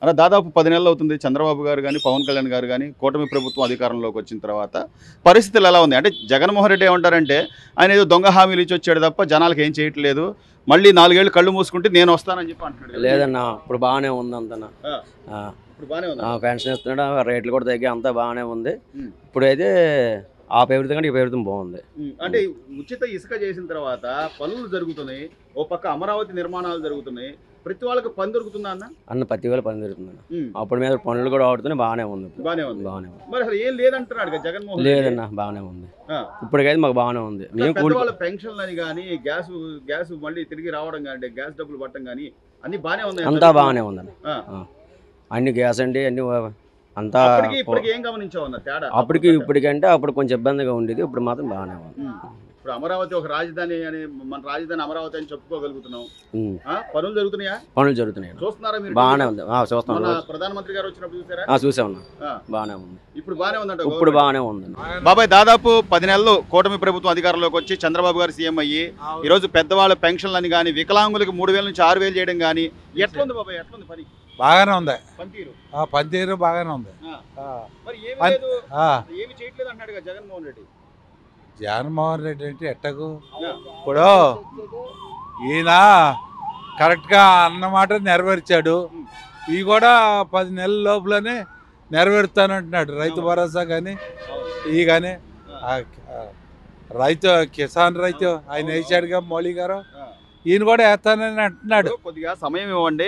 అలా దాదాపు 10 నెలలు అవుతుంది చంద్రబాబు గారు కానీ పవన్ కళ్యాణ్ గారు కానీ కూటమి ప్రభుత్వం అధికారంలోకి వచ్చిన తర్వాత పరిస్థితులు ఎలా ఉంది అంటే జగన్మోహన్ రెడ్డి ఏమంటారంటే ఆయన ఏదో దొంగ హామీలు ఇచ్చి వచ్చాడు తప్ప జనాలకు ఏం చేయట్లేదు మళ్ళీ 4 ఏళ్ళు కళ్ళు మూసుకుంటే నేను వస్తానని చెప్పి అంటున్నాడు. లేదన్నా ఇప్పుడు బాగానే ఉంది అంతనా ఇప్పుడు బాగానే ఉంది పెన్షన్ ఇస్తున్నాడు రేట్లు కూడా తగ్గి అంతా బాగానే ఉంది ఇప్పుడైతే ఆ ప్రభుత్వం కంటే ఈ ప్రభుత్వం బాగుంది. అంటే ఉచిత ఇసుక చేసిన తర్వాత పనులు జరుగుతున్నాయి ఓ పక్క అమరావతి నిర్మాణాలు జరుగుతున్నాయి ప్రతి వాళ్ళకి పని దొరుకుతుందా అన్న ప్రతి వేళ పని జరుగుతుంది అప్పుడు మీద పనులు కూడా ఆడుతున్నాయి బాగానే ఉంది బాగానే ఉంది మరి అసలు ఏం లేదంటున్నాడు జగన్మోహన్ లేదన్నా బాగానే ఉంది ఇప్పటికైతే మాకు బాగానే ఉంది. వాళ్ళ పెన్షన్లు అని కానీ గ్యాస్ మళ్ళీ తిరిగి రావడం కానీ గ్యాస్ డబ్బులు పట్టడం కానీ అన్ని బాగానే ఉన్నాయి అంతా బాగానే ఉందండి అన్ని గ్యాస్ అండి అన్ని అంతా ఏం గమనించావు తేడా అప్పటికి ఇప్పటికంటే అప్పుడు కొంచెం ఇబ్బందిగా ఉండేది ఇప్పుడు మాత్రం బాగానే ఉంది. ఇప్పుడు అమరావతి ఒక రాజధాని అని మన రాజధాని అమరావతి అని చెప్పుకోగలుగుతున్నాం పనులు జరుగుతున్నాయా పనులు జరుగుతున్నాయి చూస్తున్నారా మీరు బాగానే ఉంది చూస్తాం ప్రధానమంత్రి గారు వచ్చినప్పుడు చూసారా చూసామన్నా బాగానే ఉంది ఇప్పుడు బాగానే ఉందంట ఇప్పుడు బాగానే ఉంది బాబాయ్ దాదాపు 10 నెలలు కూటమి ప్రభుత్వం అధికారంలోకి వచ్చి చంద్రబాబు గారు సీఎం అయ్యి ఈ రోజు పెద్దవాళ్ళ పెన్షన్లని కానీ వికలాంగులకు 3,000 నుంచి 6,000 చేయడం కానీ ఎట్లుంది బాబాయ్ ఎట్లుంది పని బాగానే ఉంది పనితీరు బాగానే ఉంది మరి ఏమి చేయట్లేదు అన్నాడు జగన్మోహన్ రెడ్డి. జగన్మోహన్ రెడ్డి అంటే ఎట్టకు ఇప్పుడు ఈయన కరెక్ట్గా అన్నమాట నెరవేర్చాడు ఇవి కూడా 10 నెలల లోపలనే నెరవేరుతానంటున్నాడు. రైతు భరోసా కానీ ఇవి కానీ రైతు కిసాన్ రైతు ఆయన వేసాడుగా మోడీ గారు ఈయన కూడా వేస్తానని అంటున్నాడు. కొద్దిగా సమయం ఇవ్వండి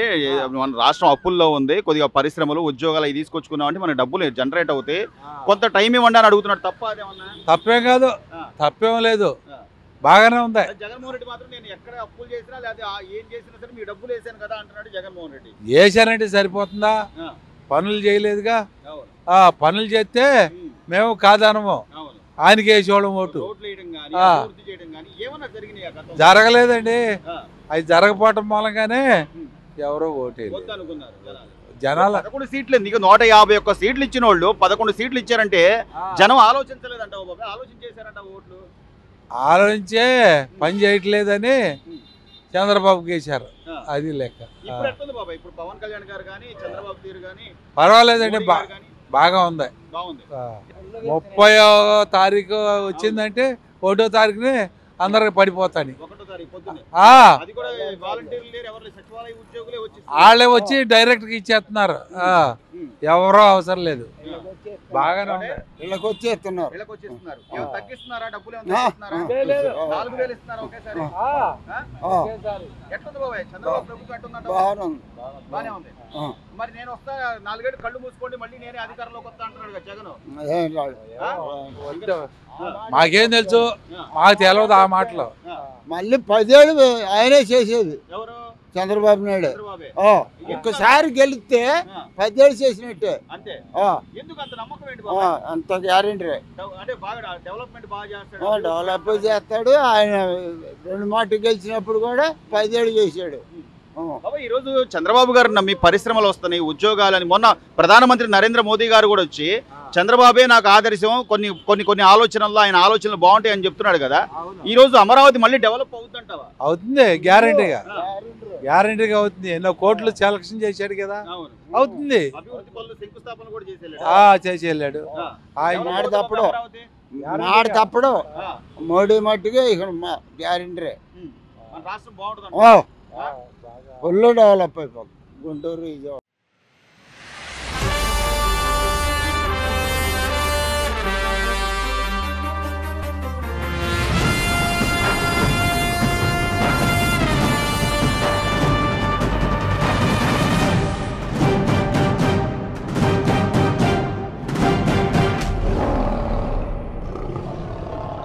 మన రాష్ట్రం అప్పుల్లో ఉంది కొద్దిగా పరిశ్రమలు ఉద్యోగాలు అవి తీసుకొచ్చుకున్నామంటే మన డబ్బులు జనరేట్ అవుతాయి కొంత టైం ఇవ్వండి అని అడుగుతున్నాడు. తప్ప అదేమన్నా తప్పేం కాదు తప్పేం లేదు బాగానే ఉంది. జగన్మోహన్ రెడ్డి మాత్రం నేను ఎక్కడ అప్పులు చేసినా లేదా ఏం చేసినా సరే మీ డబ్బులు వేసాను కదా అంటున్నాడు జగన్మోహన్ రెడ్డి. వేసానంటే సరిపోతుందా పనులు చేయలేదుగా పనులు చేస్తే మేము కాదనము ఆయనకి వేసేవాళ్ళం ఓటు జరగలేదండి అది జరగపోవటం మూలంగానే ఎవరో ఓటు జనాలు 11 సీట్లు నీకు 151 సీట్లు ఇచ్చిన వాళ్ళు 11 సీట్లు ఇచ్చారంటే జనం ఆలోచించలేదంట ఆలోచించేశారంట ఓట్లు ఆలోచించే పని చేయట్లేదని చంద్రబాబుకి వేశారు అది లెక్క. ఇప్పుడు పవన్ కళ్యాణ్ గారు కానీ చంద్రబాబు తీరు కానీ పర్వాలేదండి బాగా ఉంది. 30వ తారీఖు వచ్చిందంటే 1వ తారీఖుని అందరికి పడిపోతాను వాళ్ళే వచ్చి డైరెక్ట్గా ఇచ్చేస్తున్నారు ఎవరో అవసరం లేదు బాగానే ఉంది. ఇళ్ళకి వచ్చేస్తున్నారు మరి నేను వస్తా 4 ఏళ్ళు కళ్ళు మూసుకోండి మళ్ళీ నేనే అధికారంలోకి వస్తా అంటున్నాడు జగన్. మాకేం తెలుసు మాకు తెలియదు ఆ మాటలు. మళ్ళీ 10 ఏళ్ళు ఆయనే చేసేది చంద్రబాబు నాయుడు ఒక్కసారి గెలిస్తే 10 ఏళ్ళు చేసినట్టే అంత గ్యారెంటీ డెవలప్ చేస్తాడు ఆయన. 2 మాటలు గెలిచినప్పుడు కూడా 10 ఏళ్ళు చేశాడు. ఈ రోజు చంద్రబాబు గారు నమ్మి పరిశ్రమలు వస్తున్నాయి ఉద్యోగాలని మొన్న ప్రధానమంత్రి నరేంద్ర మోదీ గారు కూడా వచ్చి చంద్రబాబే నాకు ఆదర్శం కొన్ని ఆలోచనల్లో ఆయన ఆలోచనలు బాగుంటాయి అని చెప్తున్నాడు కదా. ఈ రోజు అమరావతి మళ్ళీ డెవలప్ అవుతుందంటావా? అవుతుంది గ్యారెంటీగా అవుతుంది. ఎన్నో కోట్లు సెలక్షన్ చేశాడు కదా అవుతుంది చేసి వెళ్ళాడు. మాట తప్పడు మోడీ మట్టుగా ఇక్కడ గ్యారెంటీ ఫుల్ డెవలప్ అయిపోతుంది గుంటూరు.